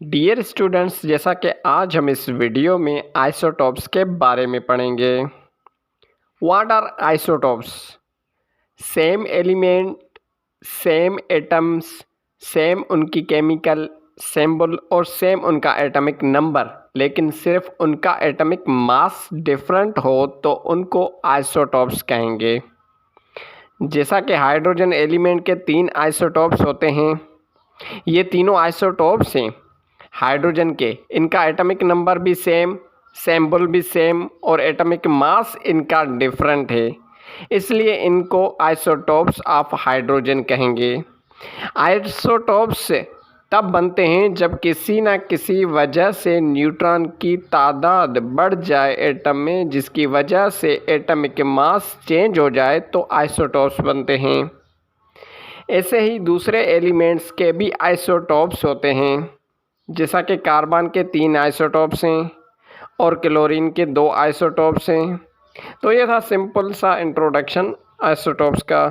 Dear students, जैसा कि आज हम इस वीडियो में आइसोटॉप्स के बारे में पढ़ेंगे। What are isotopes? Same element, same atoms, same उनकी केमिकल सिंबल और सेम उनका एटॉमिक नंबर, लेकिन सिर्फ उनका एटॉमिक मास डिफरेंट हो तो उनको आइसोटॉप्स कहेंगे। जैसा कि हाइड्रोजन एलिमेंट के 3 आइसोटॉप्स होते हैं, ये तीनों आइसोटॉप्स हैं हाइड्रोजन के। इनका एटॉमिक नंबर भी सेम, सिंबल भी सेम और एटॉमिक मास इनका डिफरेंट है, इसलिए इनको आइसोटॉप्स ऑफ हाइड्रोजन कहेंगे। आइसोटॉप्स तब बनते हैं जब किसी न किसी वजह से न्यूट्रॉन की तादाद बढ़ जाए एटम में, जिसकी वजह से एटॉमिक मास चेंज हो जाए तो आइसोटॉप्स बनते हैं। ऐसे ही दूसरे एलिमेंट्स के भी आइसोटॉप्स होते हैं, जैसा कि कार्बन के 3 आइसोटॉप्स हैं और क्लोरीन के 2 आइसोटॉप्स हैं। तो ये था सिंपल सा इंट्रोडक्शन आइसोटॉप्स का।